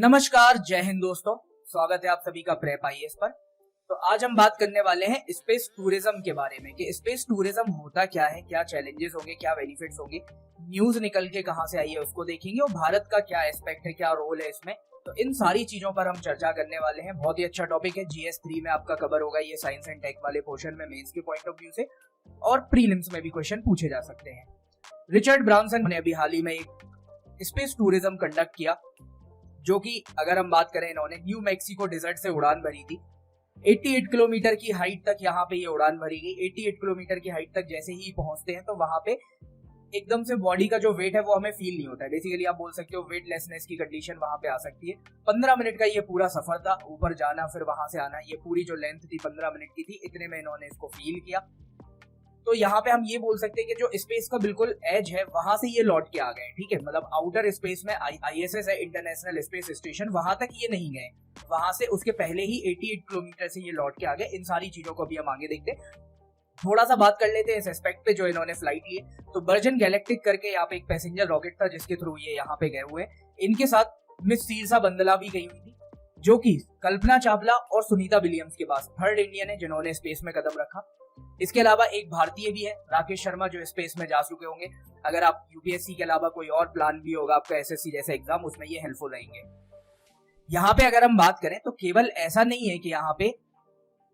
नमस्कार, जय हिंद दोस्तों। स्वागत है आप सभी का प्रेप आईएएस पर। तो आज हम बात करने वाले हैं स्पेस टूरिज्म के बारे में कि स्पेस टूरिज्म होता क्या है, क्या चैलेंजेस होंगे, क्या बेनिफिट्स होंगे, न्यूज निकल के कहां से आई है उसको देखेंगे और भारत का क्या एस्पेक्ट है, क्या रोल है इसमें। तो इन सारी चीजों पर हम चर्चा करने वाले हैं। बहुत ही अच्छा टॉपिक है, GS3 में आपका कवर होगा ये साइंस एंड टेक वाले पोर्शन में मेंस के पॉइंट ऑफ व्यू से, और प्रीलिम्स में भी क्वेश्चन पूछे जा सकते हैं। रिचर्ड ब्रांसन ने अभी हाल ही में एक स्पेस टूरिज्म कंडक्ट किया, जो कि अगर हम बात करें, इन्होंने न्यू मैक्सिको डेजर्ट से उड़ान भरी थी। 88 किलोमीटर की हाइट तक यहाँ पे ये उड़ान भरी गई। 88 किलोमीटर की हाइट तक जैसे ही पहुंचते हैं तो वहां पे एकदम से बॉडी का जो वेट है वो हमें फील नहीं होता है। बेसिकली आप बोल सकते हो वेटलेसनेस की कंडीशन वहां पे आ सकती है। 15 मिनट का ये पूरा सफर था, ऊपर जाना फिर वहां से आना। ये पूरी जो लेंथ थी 15 मिनट की थी, इतने में इन्होंने इसको फील किया। तो यहाँ पे हम ये बोल सकते हैं कि जो स्पेस का बिल्कुल एज है वहां से ये लौट के आ गए। ठीक है, मतलब आउटर स्पेस में ISS है, इंटरनेशनल स्पेस स्टेशन, वहां तक ये नहीं गए। वहां से उसके पहले ही 88 किलोमीटर से ये लौट के आ गए। इन सारी चीजों को अभी हम आगे देखते हैं। थोड़ा सा बात कर लेते हैं इस एस्पेक्ट पे जो इन्होंने फ्लाइट लिए। तो वर्जिन गैलेक्टिक करके यहाँ पे एक पैसेंजर रॉकेट था जिसके थ्रू ये यहाँ पे गए हुए। इनके साथ मिस सीरसा बंदला भी गई हुई थी, जो कि कल्पना चावला और सुनीता विलियम्स के पास थर्ड इंडियन है जिन्होंने स्पेस में कदम रखा। इसके अलावा एक भारतीय भी है, राकेश शर्मा, जो स्पेस में जा चुके होंगे। अगर आप यूपीएससी के अलावा कोई और प्लान भी होगा आपका SSC जैसे एग्जाम, उसमें ये हेल्पफुल रहेंगे। यहाँ पे अगर हम बात करें तो केवल ऐसा नहीं है कि यहाँ पे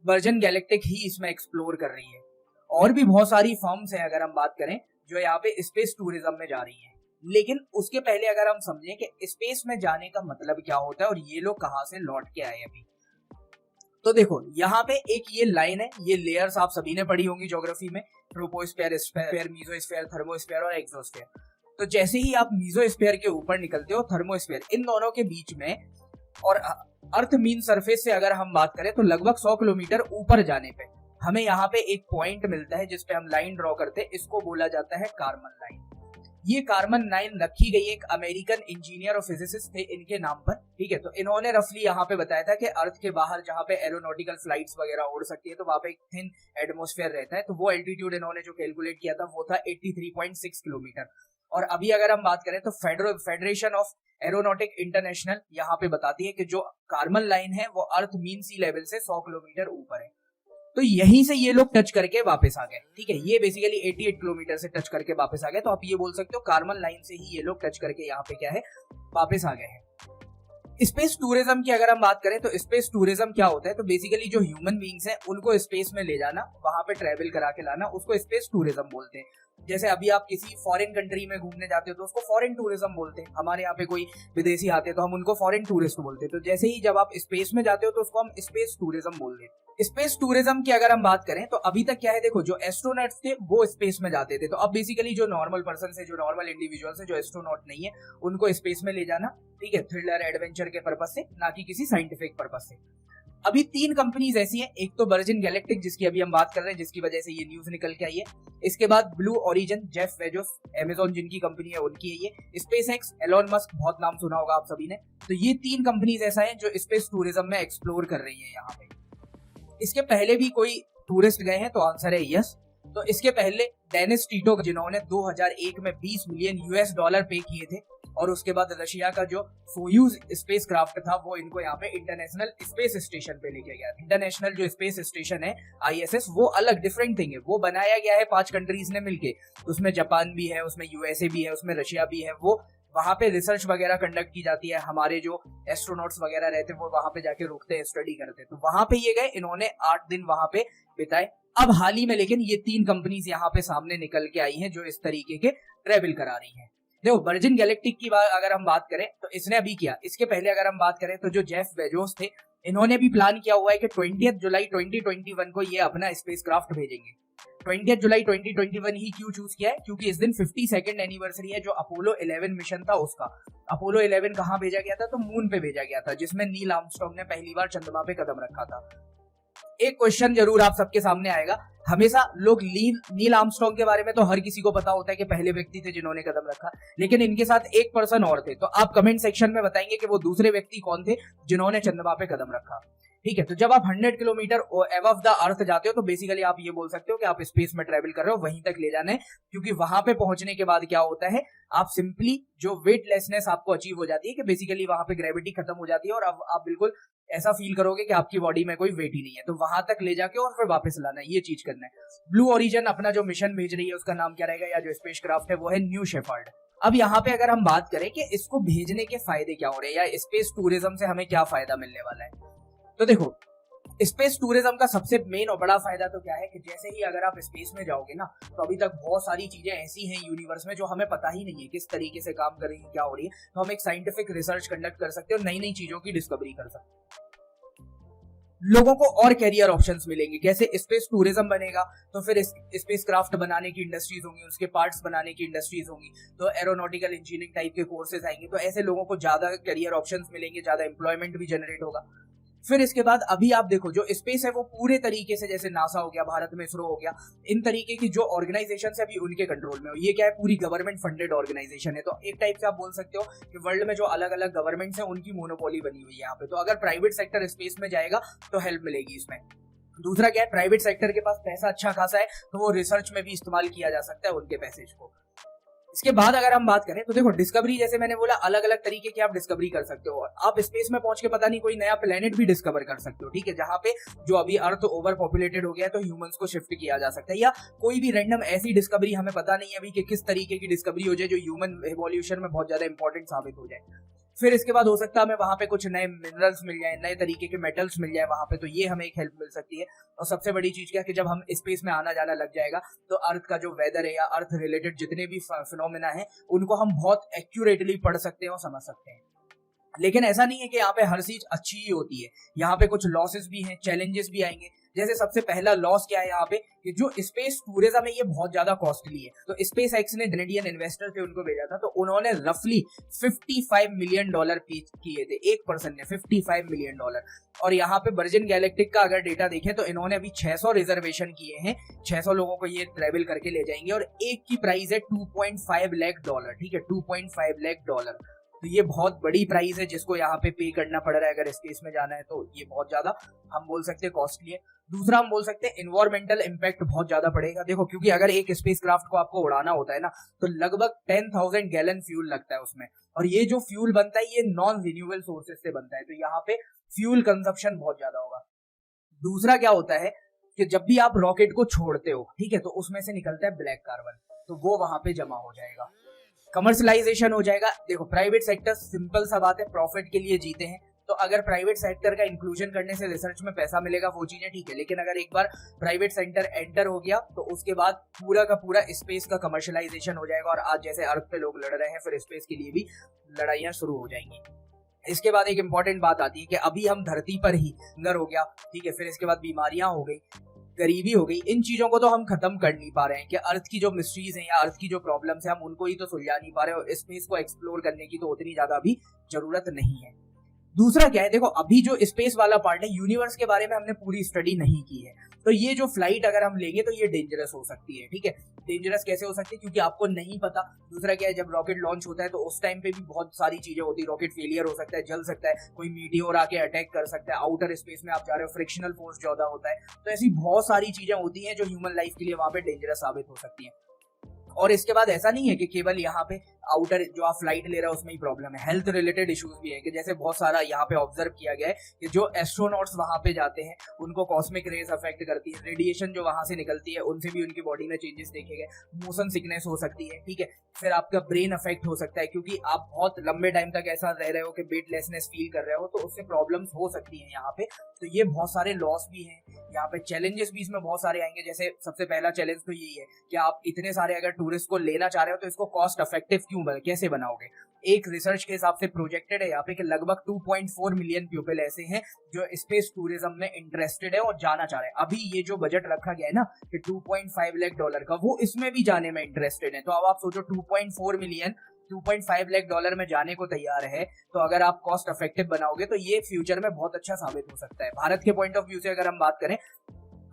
वर्जिन गैलेक्टिक ही इसमें एक्सप्लोर कर रही है, और भी बहुत सारी फर्म्स हैं अगर हम बात करें जो यहाँ पे स्पेस टूरिज्म में जा रही है। लेकिन उसके पहले अगर हम समझें कि स्पेस में जाने का मतलब क्या होता है और ये लोग कहां से लौट के आए अभी, तो देखो यहाँ पे एक ये लाइन है, ये लेयर्स आप सभी ने पढ़ी होंगी ज्योग्राफी में, ट्रोपोस्फेयर, स्फीयर, मेसोस्फीयर, थर्मोस्फीयर और एक्सोस्फीयर। तो जैसे ही आप मेसोस्फीयर के ऊपर निकलते हो, थर्मोस्फीयर, इन दोनों के बीच में और अर्थ मीन सरफेस से अगर हम बात करें तो लगभग 100 किलोमीटर ऊपर जाने पे हमें यहाँ पे एक पॉइंट मिलता है जिसपे हम लाइन ड्रॉ करते हैं। इसको बोला जाता है कार्मन लाइन। ये कार्मन लाइन रखी गई एक अमेरिकन इंजीनियर और फिजिसिस्ट थे इनके नाम पर। ठीक है, तो इन्होंने रफली यहाँ पे बताया था कि अर्थ के बाहर जहाँ पे एरोनॉटिकल फ्लाइट्स वगैरह उड़ सकती है तो वहां पे एक थिन एटमॉस्फेयर रहता है। तो वो एल्टीट्यूड इन्होंने जो कैलकुलेट किया था वो था 83.6 किलोमीटर। और अभी अगर हम बात करें तो फेडरेशन ऑफ एरोनॉटिक इंटरनेशनल यहाँ पे बताती है कि जो कार्मन लाइन है वो अर्थ मीन सी लेवल से 100 किलोमीटर ऊपर है। तो यहीं से ये लोग टच करके वापस आ गए। ठीक है, ये बेसिकली 88 किलोमीटर से टच करके वापस आ गए। तो आप ये बोल सकते हो कार्मन लाइन से ही ये लोग टच करके यहाँ पे क्या है, वापस आ गए हैं। स्पेस टूरिज्म की अगर हम बात करें तो स्पेस टूरिज्म क्या होता है, तो बेसिकली जो ह्यूमन बींग्स हैं उनको स्पेस में ले जाना, वहां पे ट्रेवल करा के लाना, उसको स्पेस टूरिज्म बोलते हैं। जैसे अभी आप किसी फॉरेन कंट्री में घूमने जाते हो तो उसको फॉरेन टूरिज्म बोलते हैं। हमारे यहाँ पे कोई विदेशी आते हैं तो हम उनको फॉरेन टूरिस्ट बोलते हैं। तो जैसे ही जब आप स्पेस में जाते हो तो उसको हम स्पेस टूरिज्म बोलते हैं। स्पेस टूरिज्म की अगर हम बात करें तो अभी तक क्या है, देखो जो एस्ट्रोनॉट्स थे वो स्पेस में जाते थे। तो अब बेसिकली जो नॉर्मल पर्सन है, जो नॉर्मल इंडिविजुअल्स है, जो एस्ट्रोनॉट नहीं है, उनको स्पेस में ले जाना, ठीक है, थ्रिलर एडवेंचर के पर्पस से, ना कि किसी साइंटिफिक पर्पस से। अभी 3 कंपनीज ऐसी हैं। एक तो वर्जिन गैलेक्टिक जिसकी अभी हम बात कर रहे हैं, जिसकी वजह से ये न्यूज निकल के आई है। इसके बाद blue origin, Jeff Bezos, Amazon जिनकी कंपनी है उनकी है ये। स्पेसएक्स, एलोन मस्क, बहुत नाम सुना होगा आप सभी ने। तो ये 3 कंपनीज ऐसा है जो स्पेस टूरिज्म में एक्सप्लोर कर रही है यहाँ पे। इसके पहले भी कोई टूरिस्ट गए हैं, तो आंसर है यस। तो इसके पहले डेनिस टिटो, जिन्होंने 2001 में $20 मिलियन पे किए थे। और उसके बाद रशिया का जो सोयूज स्पेस क्राफ्ट था वो इनको यहाँ पे इंटरनेशनल स्पेस स्टेशन पे लेके गया। इंटरनेशनल जो स्पेस स्टेशन है ISS, वो अलग डिफरेंट थिंग है। वो बनाया गया है 5 कंट्रीज ने मिलके। उसमें जापान भी है, उसमें USA भी है, उसमें रशिया भी है। वो वहां पे रिसर्च वगैरह कंडक्ट की जाती है। हमारे जो एस्ट्रोनॉट्स वगैरह रहते हैं वो वहां पे जाके रुकते हैं, स्टडी करते हैं। तो वहां पे ये गए, इन्होंने 8 दिन वहां पे बिताए। अब हाल ही में लेकिन ये 3 कंपनीज यहाँ पे सामने निकल के आई हैं जो इस तरीके के ट्रेवल करा रही हैं। देखो वर्जिन गैलेक्टिक की बात अगर हम बात करें तो इसने अभी किया। इसके पहले अगर हम बात करें तो जो जेफ बेजोस थे, इन्होंने भी प्लान किया हुआ है कि 20 जुलाई 2021 को ये अपना स्पेसक्राफ्ट भेजेंगे। 20 जुलाई 2021 ही क्यों चूज किया है, क्योंकि इस दिन 52nd एनिवर्सरी है जो अपोलो 11 मिशन था उसका। अपोलो 11 कहां भेजा गया था, तो मून पे भेजा गया था, जिसमें नील आर्मस्ट्रांग ने पहली बार चंद्रमा पे कदम रखा था। एक क्वेश्चन जरूर आप सबके सामने आएगा, हमेशा लोग नील आर्मस्ट्रांग के बारे में तो हर किसी को पता होता है कि पहले व्यक्ति थे जिन्होंने कदम रखा, लेकिन इनके साथ एक पर्सन और थे। तो आप कमेंट सेक्शन में बताएंगे कि वो दूसरे व्यक्ति कौन थे जिन्होंने चंद्रमा पे कदम रखा। ठीक है। तो जब आप 100 किलोमीटर अबव द अर्थ जाते हो तो बेसिकली आप ये बोल सकते हो कि आप स्पेस में ट्रेवल कर रहे हो, वहीं तक ले जाना है। क्योंकि वहां पे पहुंचने के बाद क्या होता है, आप सिंपली जो वेटलेसनेस आपको अचीव हो जाती है कि बेसिकली वहां पे ग्रेविटी खत्म हो जाती है और अब आप बिल्कुल ऐसा फील करोगे कि आपकी बॉडी में कोई वेट ही नहीं है। तो वहां तक ले जाके और फिर वापस लाना है, ये चीज करना है। ब्लू ओरिजिन अपना जो मिशन भेज रही है उसका नाम क्या रहेगा, या जो स्पेस क्राफ्ट है वो है न्यू शेफर्ड। अब यहाँ पे अगर हम बात करें कि इसको भेजने के फायदे क्या हो रहे हैं या स्पेस टूरिज्म से हमें क्या फायदा मिलने वाला है, तो देखो स्पेस टूरिज्म का सबसे मेन और बड़ा फायदा तो क्या है कि जैसे ही अगर आप स्पेस में जाओगे ना, तो अभी तक बहुत सारी चीजें ऐसी हैं यूनिवर्स में जो हमें पता ही नहीं है किस तरीके से काम कर रही है, क्या हो रही है। तो हम एक साइंटिफिक रिसर्च कंडक्ट कर सकते हो, नई नई चीजों की डिस्कवरी कर सकते हो। लोगों को और कैरियर ऑप्शंस मिलेंगे, कैसे स्पेस टूरिज्म बनेगा तो फिर स्पेस क्राफ्ट बनाने की इंडस्ट्रीज होंगी, उसके पार्ट्स बनाने की इंडस्ट्रीज होंगी, तो एरोनॉटिकल इंजीनियरिंग टाइप के कोर्सेज आएंगे। तो ऐसे लोगों को ज्यादा कैरियर ऑप्शंस मिलेंगे, ज्यादा एम्प्लॉयमेंट भी जनरेट होगा। फिर इसके बाद अभी आप देखो जो स्पेस है वो पूरे तरीके से, जैसे नासा हो गया, भारत में इसरो हो गया, इन तरीके की जो ऑर्गेनाइजेशन है अभी उनके कंट्रोल में हो। ये क्या है, पूरी गवर्नमेंट फंडेड ऑर्गेनाइजेशन है। तो एक टाइप से आप बोल सकते हो कि वर्ल्ड में जो अलग अलग गवर्नमेंट्स है उनकी मोनोपोली बनी हुई है यहाँ पे। तो अगर प्राइवेट सेक्टर स्पेस में जाएगा तो हेल्प मिलेगी इसमें। दूसरा क्या है, प्राइवेट सेक्टर के पास पैसा अच्छा खासा है तो वो रिसर्च में भी इस्तेमाल किया जा सकता है उनके पैसेज को। इसके बाद अगर हम बात करें तो देखो डिस्कवरी, जैसे मैंने बोला अलग अलग तरीके की आप डिस्कवरी कर सकते हो। आप स्पेस में पहुंच के पता नहीं कोई नया प्लेनेट भी डिस्कवर कर सकते हो, ठीक है, जहां पे जो अभी अर्थ ओवर पॉपुलेटेड हो गया है तो ह्यूमंस को शिफ्ट किया जा सकता है। या कोई भी रैंडम ऐसी डिस्कवरी, हमें पता नहीं है अभी कि किस तरीके की डिस्कवरी हो जाए जो ह्यूमन एवोल्यूशन में बहुत ज्यादा इंपॉर्टेंट साबित हो जाए। फिर इसके बाद हो सकता है हमें वहां पे कुछ नए मिनरल्स मिल जाए, नए तरीके के मेटल्स मिल जाए वहां पे, तो ये हमें एक हेल्प मिल सकती है। और सबसे बड़ी चीज क्या है कि जब हम स्पेस में आना जाना लग जाएगा तो अर्थ का जो वेदर है या अर्थ रिलेटेड जितने भी फिनोमेना है उनको हम बहुत एक्यूरेटली पढ़ सकते हैं और समझ सकते हैं। लेकिन ऐसा नहीं है कि यहाँ पे हर चीज अच्छी ही होती है, यहाँ पे कुछ लॉसेस भी हैं, चैलेंजेस भी आएंगे। जैसे सबसे पहला लॉस क्या है यहाँ पे कि जो स्पेस टूरिज्म है ये बहुत ज्यादा कॉस्टली है। तो स्पेस एक्स ने कैनेडियन इन्वेस्टर थे उनको भेजा था, तो उन्होंने रफली $55 मिलियन पे किए थे, एक पर्सन ने $55 मिलियन। और यहाँ पे वर्जिन गैलेक्टिक का अगर डेटा देखें तो इन्होंने अभी 600 रिजर्वेशन किए हैं, 600 लोगों को ये ट्रेवल करके ले जाएंगे और एक की प्राइस है $2.5 लाख, ठीक है, $2.5 लाख। तो ये बहुत बड़ी प्राइस है जिसको यहाँ पे पे करना पड़ रहा है अगर स्पेस में जाना है, तो ये बहुत ज्यादा हम बोल सकते हैं कॉस्टली है। दूसरा हम बोल सकते हैं इन्वायरमेंटल इम्पैक्ट बहुत ज्यादा पड़ेगा। देखो क्योंकि अगर एक स्पेस क्राफ्ट को आपको उड़ाना होता है ना तो लगभग 10,000 गैलन फ्यूल लगता है उसमें, और ये जो फ्यूल बनता है ये नॉन रिन्यूएबल सोर्सेज से बनता है, तो यहाँ पे फ्यूल कंजप्शन बहुत ज्यादा होगा। दूसरा क्या होता है कि जब भी आप रॉकेट को छोड़ते हो, ठीक है, तो उसमें से निकलता है ब्लैक कार्बन, तो वो वहां पे जमा हो जाएगा, कमर्शलाइजेशन हो जाएगा। देखो प्राइवेट सेक्टर सिंपल सा बात है, प्रॉफिट के लिए जीते हैं, तो अगर प्राइवेट सेक्टर का इंक्लूजन करने से रिसर्च में पैसा मिलेगा वो चीजें ठीक है, लेकिन अगर एक बार प्राइवेट सेक्टर एंटर हो गया तो उसके बाद पूरा का पूरा स्पेस का कमर्शलाइजेशन हो जाएगा। और आज जैसे अर्थ पे लोग लड़ रहे हैं फिर स्पेस के लिए भी लड़ाइयां शुरू हो जाएंगी। इसके बाद एक इंपॉर्टेंट बात आती है कि अभी हम धरती पर ही नर हो गया, ठीक है, फिर इसके बाद बीमारियां हो गई, गरीबी हो गई, इन चीजों को तो हम खत्म कर नहीं पा रहे हैं कि अर्थ की जो मिस्ट्रीज हैं या अर्थ की जो प्रॉब्लम्स हैं हम उनको ही तो सुलझा नहीं पा रहे हैं, और स्पेस को एक्सप्लोर करने की तो उतनी ज्यादा अभी जरूरत नहीं है। दूसरा क्या है, देखो अभी जो स्पेस वाला पार्ट है यूनिवर्स के बारे में हमने पूरी स्टडी नहीं की है, तो ये जो फ्लाइट अगर हम लेंगे तो ये डेंजरस हो सकती है, ठीक है। डेंजरस कैसे हो सकती है, क्योंकि आपको नहीं पता। दूसरा क्या है, जब रॉकेट लॉन्च होता है तो उस टाइम पे भी बहुत सारी चीजें होती है, रॉकेट फेलियर हो सकता है, जल सकता है, कोई मीटियोर आके अटैक कर सकता है, आउटर स्पेस में आप जा रहे हो, फ्रिक्शनल फोर्स ज्यादा होता है, तो ऐसी बहुत सारी चीजें होती हैं जो ह्यूमन लाइफ के लिए वहां पे डेंजरस साबित हो सकती है। और इसके बाद ऐसा नहीं है कि केवल यहाँ पे आउटर जो आप फ्लाइट ले रहे हो उसमें ही प्रॉब्लम है, हेल्थ रिलेटेड इश्यूज भी है कि जैसे बहुत सारा यहाँ पे ऑब्जर्व किया गया है कि जो एस्ट्रोनॉट्स वहां पे जाते हैं उनको कॉस्मिक रेज अफेक्ट करती है, रेडिएशन जो वहां से निकलती है उनसे भी उनकी बॉडी में चेंजेस देखे गए, मोशन सिकनेस हो सकती है, ठीक है, फिर आपका ब्रेन अफेक्ट हो सकता है क्योंकि आप बहुत लंबे टाइम तक ऐसा रह रहे हो कि वेटलेसनेस फील कर रहे हो, तो उससे प्रॉब्लम्स हो सकती है यहाँ पे। तो ये बहुत सारे लॉस भी हैं यहाँ पे, चैलेंजेस भी इसमें बहुत सारे आएंगे। जैसे सबसे पहला चैलेंज तो यही है कि आप इतने सारे अगर टूरिस्ट को लेना चाह रहे हो तो इसको कॉस्ट इफेक्टिव कैसे बनाओगे। एक रिसर्च के हिसाब से प्रोजेक्टेड है यहाँ पे कि लगभग 2.4 मिलियन पीपल ऐसे हैं जो स्पेस टूरिज्म में इंटरेस्टेड है और जाना चाह रहे हैं। अभी ये जो बजट रखा गया है ना कि $2.5 लाख का, वो इसमें भी जाने में इंटरेस्टेड है। तो अब आप सोचो 2.4 मिलियन $2.5 लाख में जाने को तैयार है, तो अगर आप कॉस्ट इफेक्टिव बनाओगे तो ये फ्यूचर में बहुत अच्छा साबित हो सकता है। भारत के पॉइंट ऑफ व्यू से अगर हम बात करें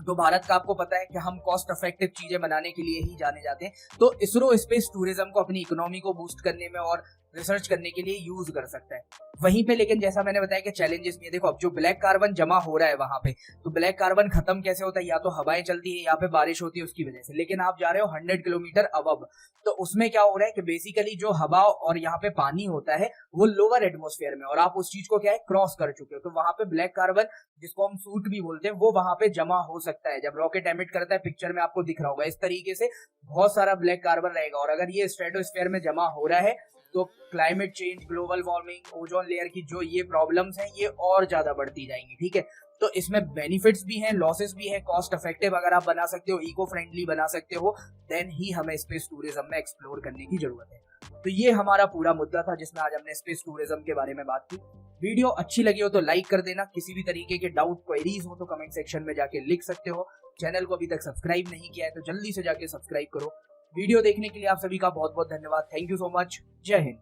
तो भारत का आपको पता है कि हम कॉस्ट इफेक्टिव चीजें बनाने के लिए ही जाने जाते हैं, तो इसरो स्पेस टूरिज्म को अपनी इकोनॉमी को बूस्ट करने में और रिसर्च करने के लिए यूज कर सकता है। वहीं पे लेकिन जैसा मैंने बताया कि चैलेंजेस भी है। देखो अब जो ब्लैक कार्बन जमा हो रहा है वहां पे, तो ब्लैक कार्बन खत्म कैसे होता है, या तो हवाएं चलती है या पे बारिश होती है उसकी वजह से। लेकिन आप जा रहे हो 100 किलोमीटर अबव, तो उसमें क्या हो रहा है कि बेसिकली जो हवा और यहाँ पे पानी होता है वो लोअर एटमोस्फेयर में, और आप उस चीज को क्या है क्रॉस कर चुके हो। तो वहां पे ब्लैक कार्बन, जिसको हम सूट भी बोलते हैं, वो वहां पे जमा हो सकता है। जब रॉकेट एमिट करता है, पिक्चर में आपको दिख रहा होगा इस तरीके से बहुत सारा ब्लैक कार्बन रहेगा। और अगर ये स्ट्रेटोस्फेयर में जमा हो रहा है तो climate change, global warming, ozone layer की जो ये प्रॉब्लम्स हैं ये और ज्यादा बढ़ती जाएंगी। ठीक है, तो इसमें बेनिफिट्स भी हैं, लॉसेस भी हैं। कॉस्ट इफेक्टिव अगर आप बना सकते हो, इको फ्रेंडली बना सकते हो, देन ही हमें स्पेस टूरिज्म में एक्सप्लोर करने की जरूरत है। तो ये हमारा पूरा मुद्दा था जिसमें आज हमने स्पेस टूरिज्म के बारे में बात की। वीडियो अच्छी लगी हो तो लाइक कर देना। किसी भी तरीके के डाउट, क्वेरीज हो तो कमेंट सेक्शन में जाके लिख सकते हो। चैनल को अभी तक सब्सक्राइब नहीं किया है तो जल्दी से जाके सब्सक्राइब करो। वीडियो देखने के लिए आप सभी का बहुत बहुत धन्यवाद। Thank you so much. जय हिंद।